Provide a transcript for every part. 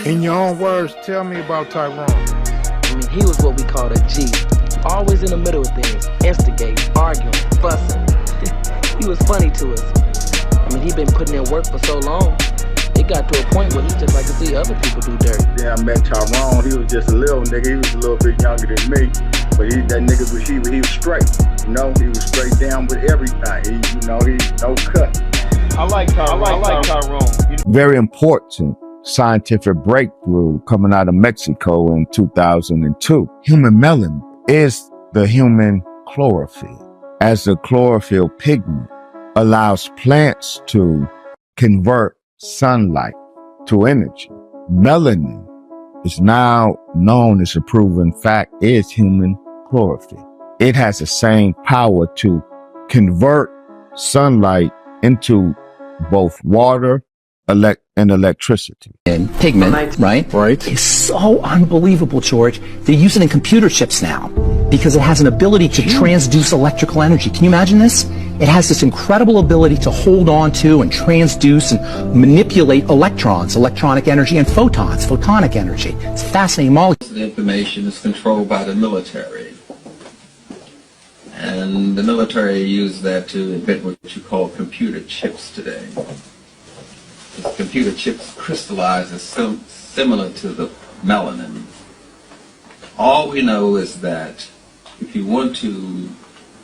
In your own words, tell me about Tyrone. I mean, he was what we called a G. Always in the middle of things, instigating, arguing, fussing. He was funny to us. I mean, he been putting in work for so long, it got to a point where he just like to see other people do dirt. Yeah, I met Tyrone. He was just a little nigga. He was a little bit younger than me. But that nigga he was straight. You know, he was straight down with everything. He no cut. I like Tyrone. Very important scientific breakthrough coming out of Mexico in 2002. Human melanin is the human chlorophyll, as the chlorophyll pigment allows plants to convert sunlight to energy. Melanin is now known as a proven fact is human chlorophyll. It has the same power to convert sunlight into both water and electricity. And pigment, right? Is so unbelievable, George. They use it in computer chips now because it has an ability to transduce electrical energy. Can you imagine this? It has this incredible ability to hold on to and transduce and manipulate electrons, electronic energy, and photons, photonic energy. It's a fascinating molecule. The information is controlled by the military. And the military use that to invent what you call computer chips today. The computer chips crystallize as similar to the melanin. All we know is that if you want to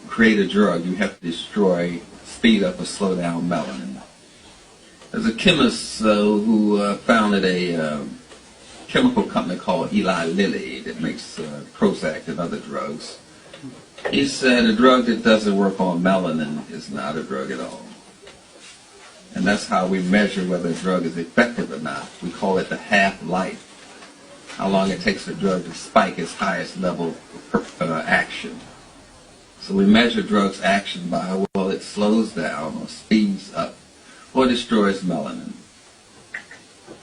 create a drug, you have to destroy, speed up, or slow down melanin. There's a chemist who founded a chemical company called Eli Lilly that makes Prozac and other drugs. He said a drug that doesn't work on melanin is not a drug at all. And that's how we measure whether a drug is effective or not. We call it the half-life, how long it takes a drug to spike its highest level of action. So we measure drugs' action by how well it slows down or speeds up or destroys melanin.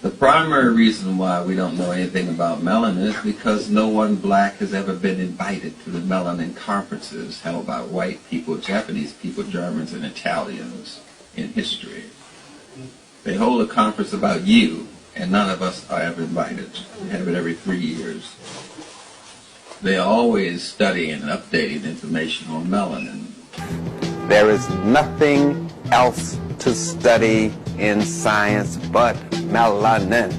The primary reason why we don't know anything about melanin is because no one black has ever been invited to the melanin conferences held by white people, Japanese people, Germans, and Italians in history. They hold a conference about you, and none of us are ever invited. We have it every 3 years. They are always studying and updating information on melanin. There is nothing else to study in science but melanin.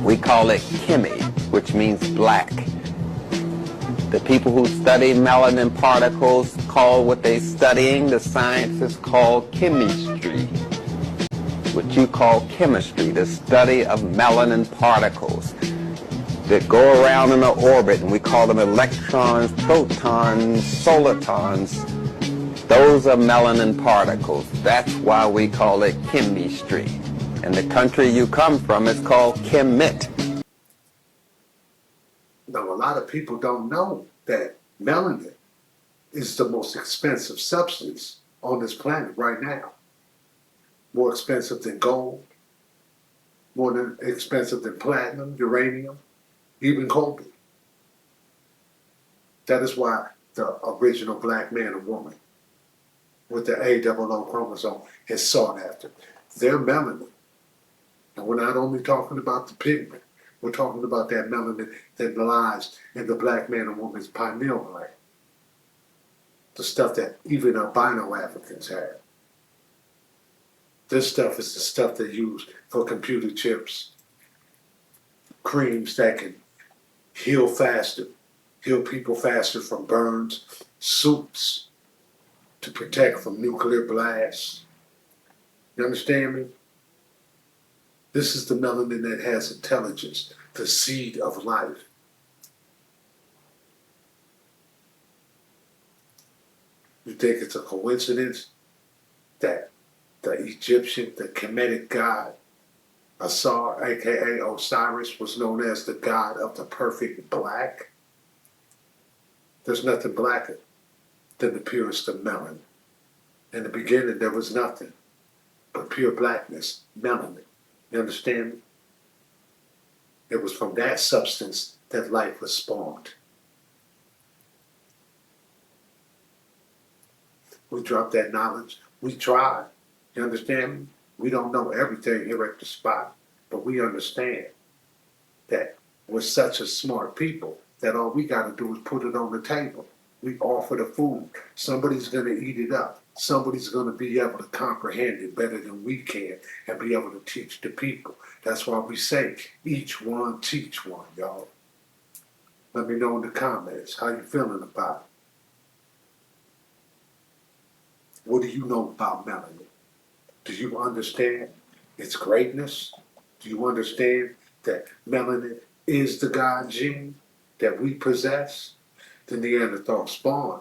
We call it chemi, which means black. The people who study melanin particles call what they're studying, the science is called chemistry. What you call chemistry, the study of melanin particles that go around in an orbit, and we call them electrons, protons, solitons. Those are melanin particles. That's why we call it chemistry. And the country you come from is called chemit. Now, a lot of people don't know that melanin is the most expensive substance on this planet right now. More expensive than gold, more expensive than platinum, uranium, even cobalt. That is why the original black man and woman with the AOO chromosome is sought after. Their melanin. And we're not only talking about the pigment, we're talking about that melanin that lies in the black man and woman's pineal gland. The stuff that even albino Africans have. This stuff is the stuff they use for computer chips, creams that can heal faster, heal people faster from burns, suits to protect from nuclear blasts. You understand me? This is the melanin that has intelligence, the seed of life. You think it's a coincidence that the Egyptian, the Kemetic god, Asar, aka Osiris, was known as the god of the perfect black? There's nothing blacker than the purest of melanin. In the beginning, there was nothing but pure blackness, melanin. You understand me? It was from that substance that life was spawned. We dropped that knowledge. We tried. You understand me? We don't know everything here at the spot, but we understand. that we're such a smart people that all we got to do is put it on the table. We offer the food. Somebody's going to eat it up. Somebody's going to be able to comprehend it better than we can and be able to teach the people. That's why we say, each one teach one, y'all. Let me know in the comments how you feeling about it. What do you know about melanin? Do you understand its greatness? Do you understand that melanin is the God gene that we possess? The Neanderthal spawn.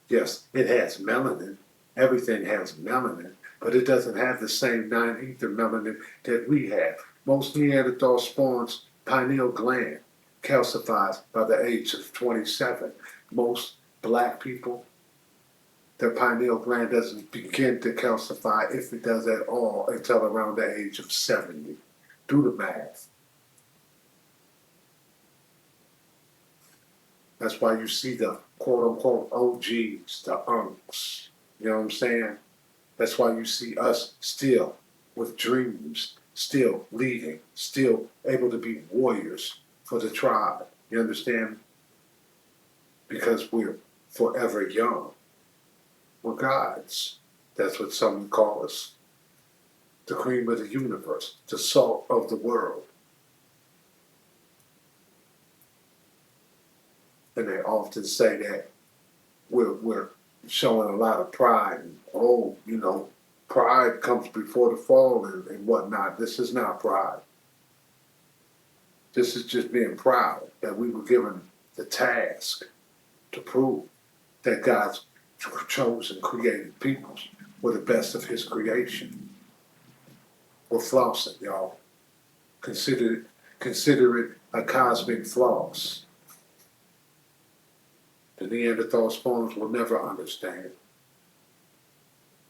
Yes, it has melanin. Everything has melanin, but it doesn't have the same 9-ether melanin that we have. Most Neanderthal spawns pineal gland calcifies by the age of 27. Most black people, their pineal gland doesn't begin to calcify, if it does at all, until around the age of 70. Do the math. That's why you see the quote-unquote OGs, the unks. You know what I'm saying? That's why you see us still with dreams, still leading, still able to be warriors for the tribe. You understand? Because we're forever young. We're gods. That's what some call us. The cream of the universe, the salt of the world. And they often say that we're showing a lot of pride. And, oh, you know, pride comes before the fall and whatnot. This is not pride. This is just being proud that we were given the task to prove that God's chosen created peoples were the best of his creation. We're flossing, y'all. Consider it a cosmic floss. The Neanderthal spawns will never understand.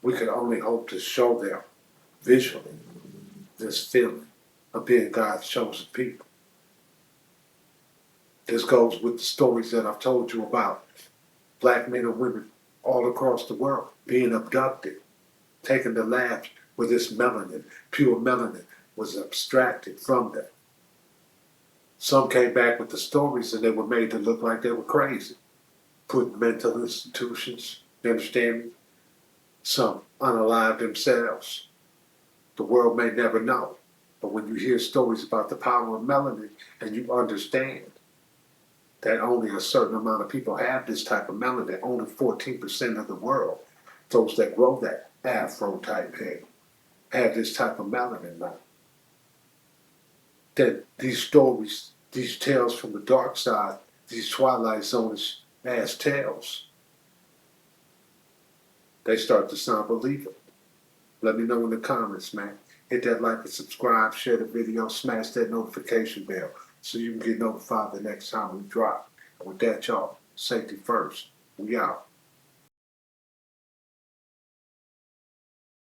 We can only hope to show them visually this feeling of being God's chosen people. This goes with the stories that I've told you about black men and women all across the world being abducted, taken to labs where this melanin, pure melanin, was abstracted from them. Some came back with the stories and they were made to look like they were crazy. Put in mental institutions, you understand me? Some unalived themselves. The world may never know, but when you hear stories about the power of melanin and you understand that only a certain amount of people have this type of melanin, only 14% of the world, those that grow that afro type hair, have this type of melanin now. That these stories, these tales from the dark side, these Twilight Zone-ish ass tales, they start to sound believable. Let me know in the comments, man. Hit that like and subscribe, share the video, smash that notification bell so you can get notified the next time we drop. And with that, y'all, safety first. We out.